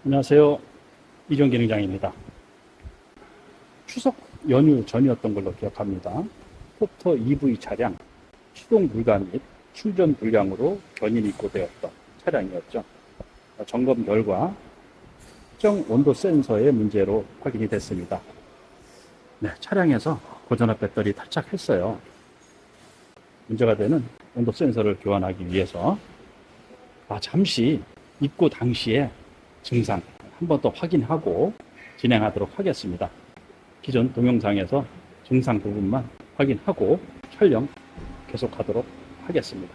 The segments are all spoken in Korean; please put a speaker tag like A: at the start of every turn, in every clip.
A: 안녕하세요. 이종기능장입니다. 추석 연휴 전이었던 걸로 기억합니다. 포터 EV 차량 시동 불가 및 충전 불량으로 견인이 입고되었던 차량이었죠. 점검 결과 특정 온도 센서의 문제로 확인이 됐습니다. 네, 차량에서 고전압 배터리 탈착했어요. 문제가 되는 온도 센서를 교환하기 위해서 잠시 입고 당시에 증상 한 번 더 확인하고 진행하도록 하겠습니다. 기존 동영상에서 증상 부분만 확인하고 촬영 계속하도록 하겠습니다.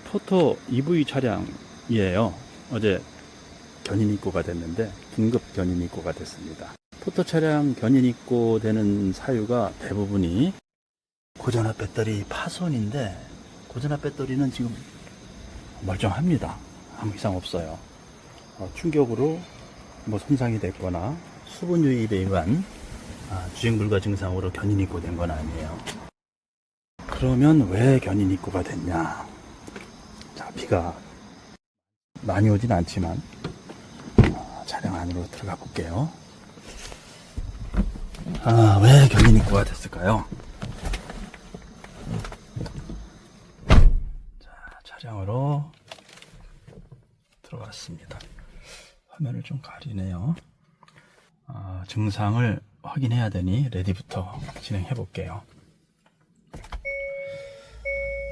A: 포터 EV 차량이에요. 어제 견인 입고가 됐는데 긴급 견인 입고가 됐습니다. 포터 차량 견인 입고되는 사유가 대부분이 고전압 배터리 파손인데, 고전압 배터리는 지금 멀쩡합니다. 아무 이상 없어요. 충격으로 손상이 됐거나 수분 유입에 의한 주행 불가 증상으로 견인 입고된 건 아니에요. 그러면 왜 견인 입고가 됐냐? 자, 비가 많이 오진 않지만 차량 안으로 들어가 볼게요. 왜 견인 입고가 됐을까요? 자, 차량으로 들어갔습니다. 화면을 좀 가리네요. 증상을 확인해야 되니 레디부터 진행해 볼게요.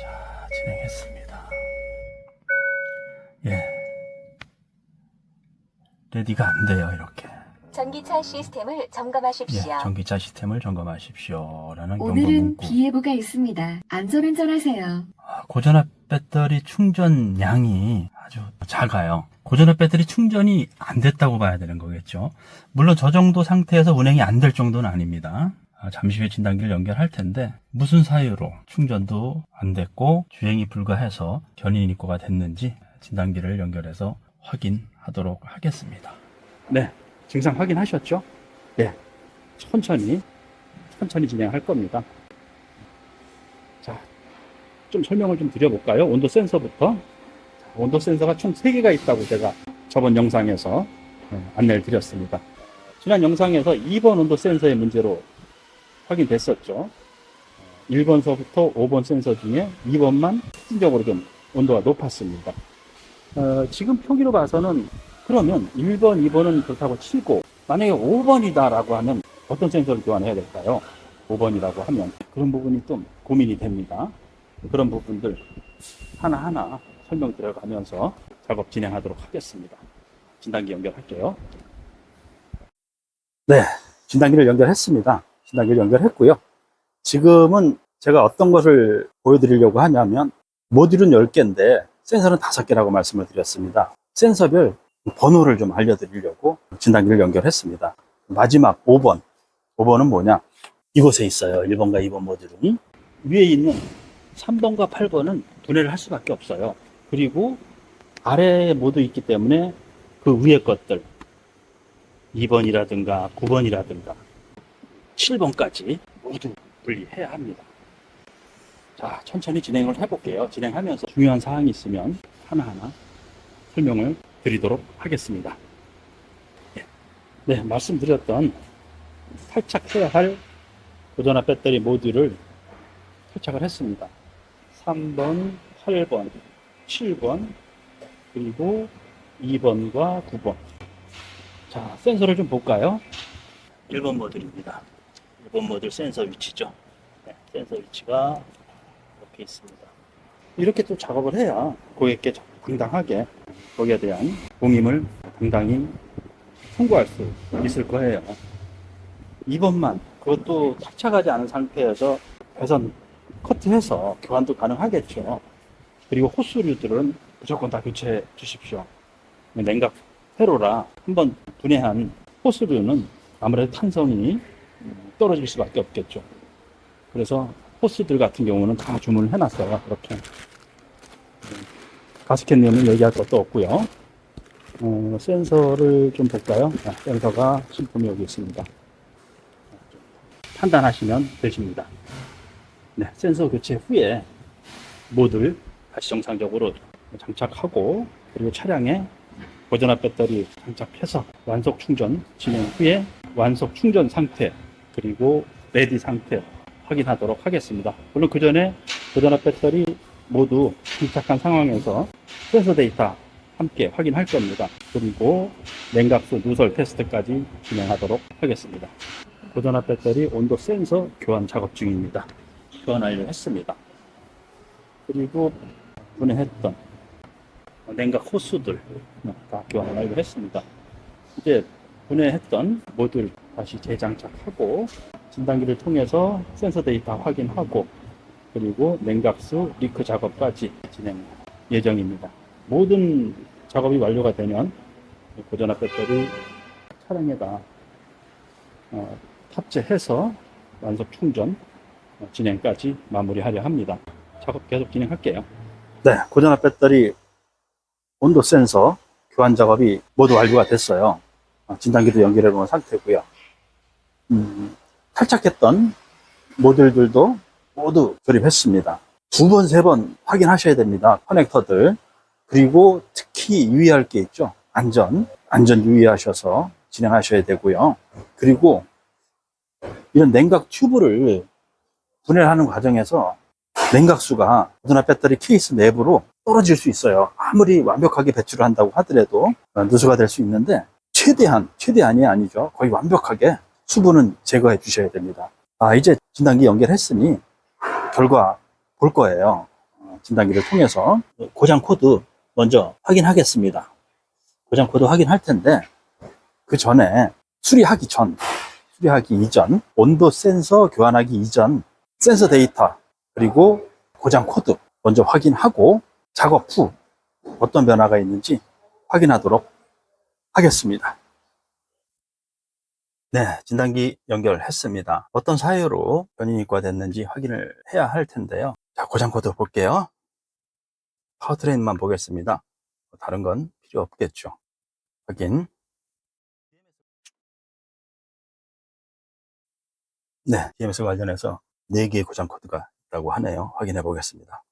A: 자, 진행했습니다. 레디가 안 돼요. 이렇게.
B: 전기차 시스템을 점검하십시오.
A: 전기차 시스템을 점검하십시오. 라는 경고
B: 오늘은
A: 문구.
B: 비 예보가 있습니다. 안전운전하세요.
A: 고전압 배터리 충전량이 아주 작아요. 고전압 배터리 충전이 안 됐다고 봐야 되는 거겠죠. 물론 저 정도 상태에서 운행이 안 될 정도는 아닙니다. 잠시 후에 진단기를 연결할 텐데 무슨 사유로 충전도 안 됐고 주행이 불가해서 견인 입고가 됐는지 진단기를 연결해서 확인하도록 하겠습니다. 네, 증상 확인하셨죠? 네, 천천히 진행할 겁니다. 자, 좀 설명을 좀 드려볼까요? 온도 센서부터. 온도 센서가 총 3개가 있다고 제가 저번 영상에서 안내를 드렸습니다. 지난 영상에서 2번 온도 센서의 문제로 확인됐었죠. 1번서부터 5번 센서 중에 2번만 특징적으로 좀 온도가 높았습니다. 지금 표기로 봐서는 그러면 1번, 2번은 그렇다고 치고 만약에 5번이다라고 하면 어떤 센서를 교환해야 될까요? 5번이라고 하면 그런 부분이 좀 고민이 됩니다. 그런 부분들 하나하나 설명드려가면서 작업 진행하도록 하겠습니다. 진단기 연결할게요. 네, 진단기를 연결했습니다. 진단기를 연결했고요. 지금은 제가 어떤 것을 보여드리려고 하냐면 모듈은 10개인데 센서는 5개라고 말씀을 드렸습니다. 센서별 번호를 좀 알려드리려고 진단기를 연결했습니다. 마지막 5번은 뭐냐? 이곳에 있어요. 1번과 2번 모듈은. 위에 있는 3번과 8번은 분해를 할 수밖에 없어요. 그리고 아래에 모두 있기 때문에 그 위에 것들 2번이라든가 9번이라든가 7번까지 모두 분리해야 합니다. 자, 천천히 진행을 해볼게요. 진행하면서 중요한 사항이 있으면 하나하나 설명을 드리도록 하겠습니다. 네, 말씀드렸던 탈착해야 할 고전압 배터리 모듈을 탈착을 했습니다. 3번, 8번, 7번, 그리고 2번과 9번. 자, 센서를 좀 볼까요? 1번 모듈입니다. 1번 모듈 센서 위치죠. 네, 센서 위치가 이렇게 있습니다. 이렇게 또 작업을 해야 고객께 당당하게 거기에 대한 공임을 당당히 청구할 수 있을 거예요. 2번만, 그것도 탈착하지 않은 상태에서 배선 커트해서 교환도 가능하겠죠. 그리고 호스류들은 무조건 다 교체해 주십시오. 냉각 회로라 한번 분해한 호스류는 아무래도 탄성이 떨어질 수밖에 없겠죠. 그래서 호스들 같은 경우는 다 주문을 해놨어요. 이렇게 가스켓님은 얘기할 것도 없고요. 센서를 좀 볼까요? 센서가 신품이 여기 있습니다. 판단하시면 되십니다. 네, 센서 교체 후에 모듈 다시 정상적으로 장착하고 그리고 차량에 고전압 배터리 장착해서 완속 충전 진행 후에 완속 충전 상태 그리고 레디 상태 확인하도록 하겠습니다. 물론 그 전에 고전압 배터리 모두 장착한 상황에서 센서 데이터 함께 확인할 겁니다. 그리고 냉각수 누설 테스트까지 진행하도록 하겠습니다. 고전압 배터리 온도 센서 교환 작업 중입니다. 교환 완료했습니다. 그리고 분해했던 냉각 호스들 다 교환 완료했습니다. 이제 분해했던 모듈 다시 재장착하고 진단기를 통해서 센서 데이터 확인하고 그리고 냉각수 리크 작업까지 진행 예정입니다. 모든 작업이 완료가 되면 고전압 배터리 차량에다 탑재해서 완속 충전 진행까지 마무리하려 합니다. 작업 계속 진행할게요. 네, 고전압 배터리 온도 센서 교환 작업이 모두 완료가 됐어요. 진단기도 연결해 놓은 상태고요. 탈착했던 모듈들도 모두 조립했습니다. 2번, 3번 확인하셔야 됩니다. 커넥터들. 그리고 특히 유의할 게 있죠. 안전 유의하셔서 진행하셔야 되고요. 그리고 이런 냉각 튜브를 분해하는 과정에서 냉각수가 고전압 배터리 케이스 내부로 떨어질 수 있어요. 아무리 완벽하게 배출을 한다고 하더라도 누수가 될 수 있는데 최대한이 아니죠. 거의 완벽하게 수분은 제거해 주셔야 됩니다. 이제 진단기 연결했으니 결과 볼 거예요. 진단기를 통해서 고장 코드 먼저 확인하겠습니다. 고장 코드 확인할 텐데 그 전에 수리하기 이전 온도 센서 교환하기 이전 센서 데이터 그리고 고장 코드 먼저 확인하고 작업 후 어떤 변화가 있는지 확인하도록 하겠습니다. 네, 진단기 연결했습니다. 어떤 사유로 견인 입고됐는지 확인을 해야 할 텐데요. 자, 고장 코드 볼게요. 파워트레인만 보겠습니다. 다른 건 필요 없겠죠. 확인. 네, DMS 관련해서 4개의 고장 코드가 있다고 하네요. 확인해 보겠습니다.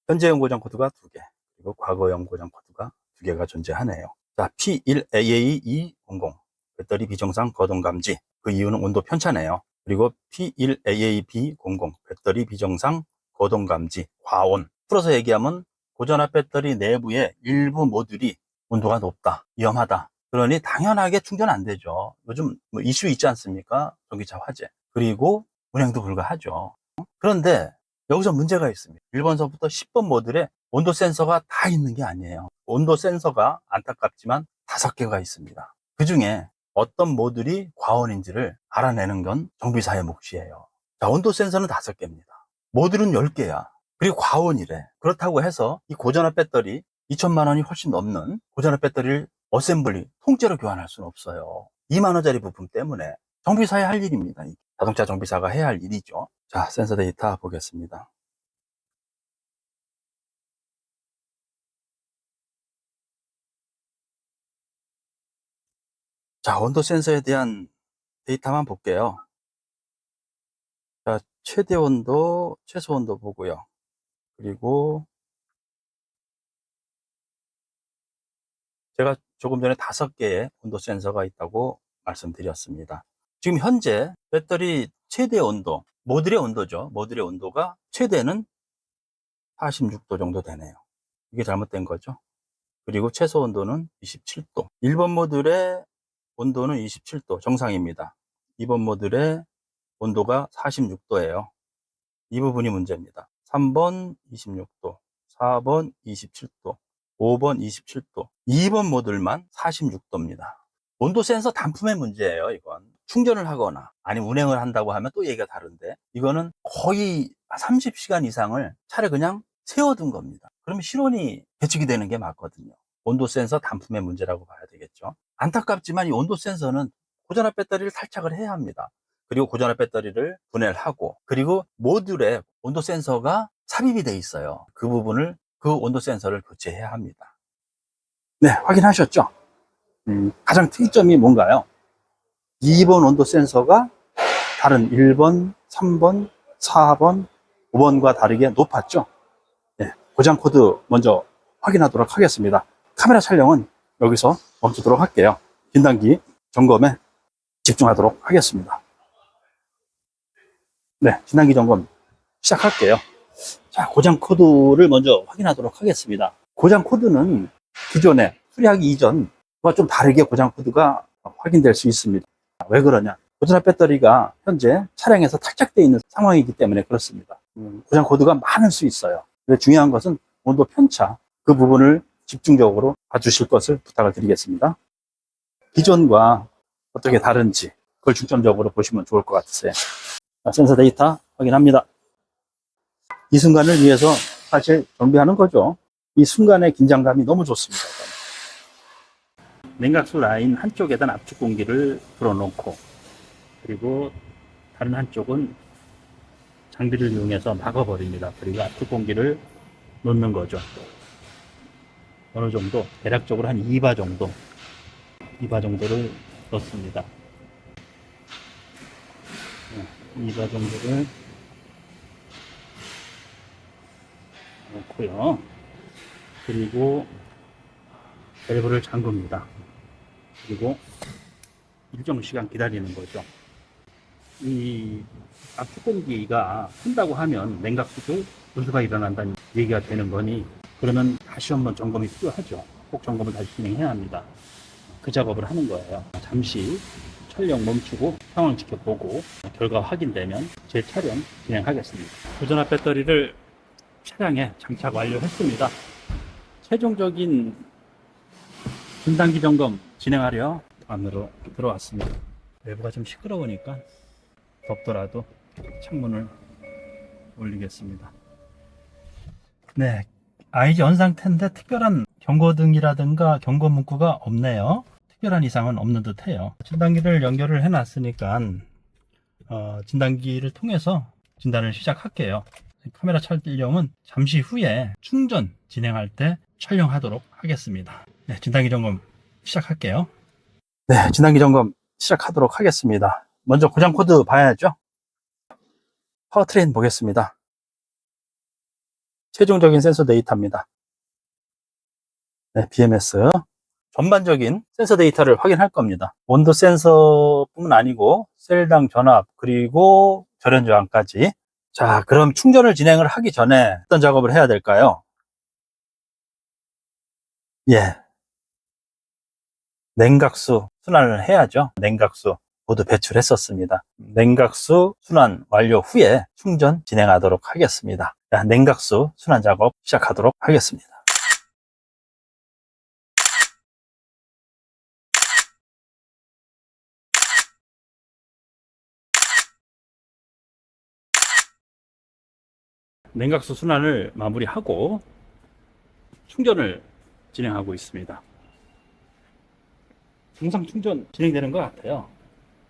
A: 현재형 고장 코드가 2개, 그리고 과거형 고장 코드가 2개가 존재하네요. 자, P1AA200 배터리 비정상 거동 감지. 그 이유는 온도 편차네요. 그리고 P1AAB00 배터리 비정상 거동 감지 과온. 풀어서 얘기하면 고전압 배터리 내부의 일부 모듈이 온도가 높다, 위험하다. 그러니 당연하게 충전 안 되죠. 요즘 뭐 이슈 있지 않습니까? 전기차 화재. 그리고 운행도 불가하죠. 그런데 여기서 문제가 있습니다. 1번서부터 10번 모듈에 온도 센서가 다 있는 게 아니에요. 온도 센서가 안타깝지만 5개가 있습니다. 그 중에 어떤 모듈이 과온인지를 알아내는 건 정비사의 몫이에요. 자, 온도 센서는 5개입니다. 모듈은 10개야. 그리고 과온이래. 그렇다고 해서 이 고전압 배터리 2천만 원이 훨씬 넘는 고전압 배터리를 어셈블리, 통째로 교환할 수는 없어요. 2만 원짜리 부품 때문에. 정비사의 할 일입니다. 자동차 정비사가 해야 할 일이죠. 자, 센서 데이터 보겠습니다. 자, 온도 센서에 대한 데이터만 볼게요. 자, 최대 온도, 최소 온도 보고요. 그리고 제가 조금 전에 5개의 온도 센서가 있다고 말씀드렸습니다. 지금 현재 배터리 최대 온도, 모듈의 온도죠. 모듈의 온도가 최대는 46도 정도 되네요. 이게 잘못된 거죠. 그리고 최소 온도는 27도. 1번 모듈의 온도는 27도 정상입니다. 2번 모듈의 온도가 46도예요. 이 부분이 문제입니다. 3번 26도, 4번 27도, 5번 27도, 2번 모듈만 46도입니다. 온도 센서 단품의 문제예요, 이건. 충전을 하거나 아니면 운행을 한다고 하면 또 얘기가 다른데 이거는 거의 30시간 이상을 차를 그냥 세워둔 겁니다. 그러면 실온이 배출이 되는 게 맞거든요. 온도 센서 단품의 문제라고 봐야 되겠죠. 안타깝지만 이 온도 센서는 고전압 배터리를 탈착을 해야 합니다. 그리고 고전압 배터리를 분해를 하고 그리고 모듈에 온도 센서가 삽입이 돼 있어요. 그 부분을 그 온도 센서를 교체해야 합니다. 네, 확인하셨죠? 가장 특이점이 뭔가요? 2번 온도 센서가 다른 1번, 3번, 4번, 5번과 다르게 높았죠? 네, 고장 코드 먼저 확인하도록 하겠습니다. 카메라 촬영은 여기서 멈추도록 할게요. 진단기 점검에 집중하도록 하겠습니다. 네, 진단기 점검 시작할게요. 자, 고장 코드를 먼저 확인하도록 하겠습니다. 고장 코드는 기존에 수리하기 이전과 좀 다르게 고장 코드가 확인될 수 있습니다. 왜 그러냐? 고전압 배터리가 현재 차량에서 탈착되어 있는 상황이기 때문에 그렇습니다. 고장 코드가 많을 수 있어요. 근데 중요한 것은 온도 편차, 그 부분을 집중적으로 봐주실 것을 부탁을 드리겠습니다. 기존과 어떻게 다른지 그걸 중점적으로 보시면 좋을 것 같으세요. 자, 센서 데이터 확인합니다. 이 순간을 위해서 사실 정비하는 거죠. 이 순간의 긴장감이 너무 좋습니다. 냉각수 라인 한쪽에다 압축 공기를 불어넣고, 그리고 다른 한쪽은 장비를 이용해서 막아버립니다. 그리고 압축 공기를 놓는 거죠. 어느 정도, 대략적으로 한 2바 정도를 넣습니다. 2바 정도를 넣고요. 그리고 밸브를 잠굽니다. 그리고 일정 시간 기다리는 거죠. 이 압축 공기가 푼다고 하면 냉각수도 누수가 일어난다는 얘기가 되는 거니, 그러면 다시 한번 점검이 필요하죠. 꼭 점검을 다시 진행해야 합니다. 그 작업을 하는 거예요. 잠시 촬영 멈추고 상황 지켜보고 결과 확인되면 재촬영 진행하겠습니다. 고전압 배터리를 차량에 장착 완료했습니다. 최종적인 진단기 점검 진행하려 안으로 들어왔습니다. 외부가 좀 시끄러우니까 덥더라도 창문을 올리겠습니다. 네, IG 온 상태인데 특별한 경고등이라든가 경고 문구가 없네요. 특별한 이상은 없는 듯 해요. 진단기를 연결을 해놨으니까 진단기를 통해서 진단을 시작할게요. 카메라 촬영은 잠시 후에 충전 진행할 때 촬영하도록 하겠습니다. 네, 진단기 점검 시작할게요. 네, 진단기 점검 시작하도록 하겠습니다. 먼저 고장 코드 봐야죠. 파워트레인 보겠습니다. 최종적인 센서 데이터입니다. 네, BMS. 전반적인 센서 데이터를 확인할 겁니다. 온도 센서뿐만 아니고 셀당 전압, 그리고 절연 저항까지. 자, 그럼 충전을 진행을 하기 전에 어떤 작업을 해야 될까요? 예, 냉각수 순환을 해야죠. 냉각수 모두 배출했었습니다. 냉각수 순환 완료 후에 충전 진행하도록 하겠습니다. 자, 냉각수 순환 작업 시작하도록 하겠습니다. 냉각수 순환을 마무리하고 충전을 진행하고 있습니다. 정상 충전 진행되는 것 같아요.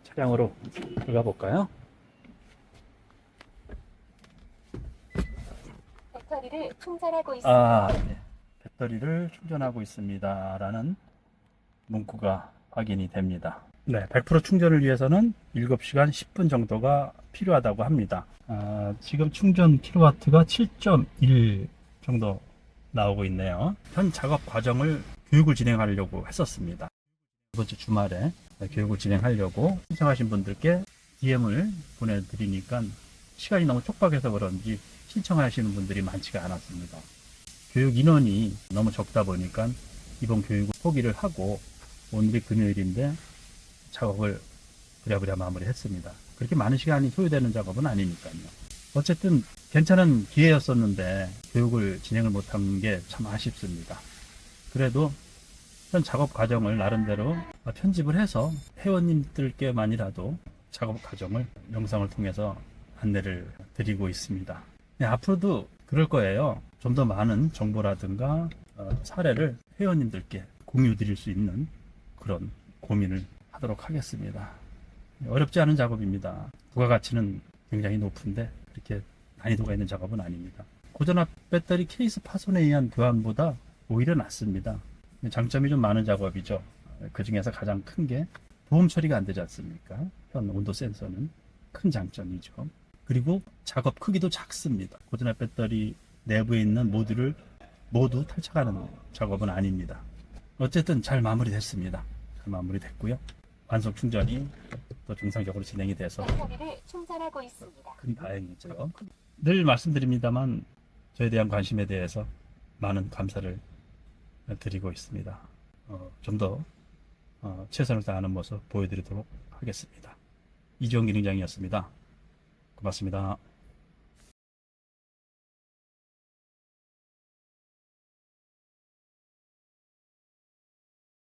A: 차량으로 들어가 볼까요?
B: 배터리를 충전하고 있습니다.
A: 네. 배터리를 충전하고 있습니다 라는 문구가 확인이 됩니다. 네, 100% 충전을 위해서는 7시간 10분 정도가 필요하다고 합니다. 지금 충전 킬로와트가 7.1 정도 나오고 있네요. 현 작업 과정을 교육을 진행하려고 했었습니다. 이번 주 주말에 교육을 진행하려고 신청하신 분들께 DM을 보내드리니까 시간이 너무 촉박해서 그런지 신청하시는 분들이 많지가 않았습니다. 교육 인원이 너무 적다 보니까 이번 교육을 포기를 하고 오늘이 금요일인데 작업을 부랴부랴 마무리했습니다. 그렇게 많은 시간이 소요되는 작업은 아니니까요. 어쨌든 괜찮은 기회였었는데 교육을 진행을 못한 게 참 아쉽습니다. 그래도 현 작업 과정을 나름대로 편집을 해서 회원님들께만이라도 작업 과정을 영상을 통해서 안내를 드리고 있습니다. 네, 앞으로도 그럴 거예요. 좀 더 많은 정보라든가 사례를 회원님들께 공유 드릴 수 있는 그런 고민을 하도록 하겠습니다. 어렵지 않은 작업입니다. 부가가치는 굉장히 높은데 그렇게 난이도가 있는 작업은 아닙니다. 고전압 배터리 케이스 파손에 의한 교환보다 오히려 낫습니다. 장점이 좀 많은 작업이죠. 그 중에서 가장 큰 게 보험 처리가 안 되지 않습니까? 현 온도 센서는 큰 장점이죠. 그리고 작업 크기도 작습니다. 고전압 배터리 내부에 있는 모듈을 모두 탈착하는 작업은 아닙니다. 어쨌든 잘 마무리됐습니다. 잘 마무리됐고요. 완성 충전이 또 정상적으로 진행이 돼서
B: 배터리를 충전하고 있습니다.
A: 큰 다행이죠. 늘 말씀드립니다만 저에 대한 관심에 대해서 많은 감사를 드리고 있습니다. 좀 더 최선을 다하는 모습 보여드리도록 하겠습니다. 이주영 기능장이었습니다. 고맙습니다.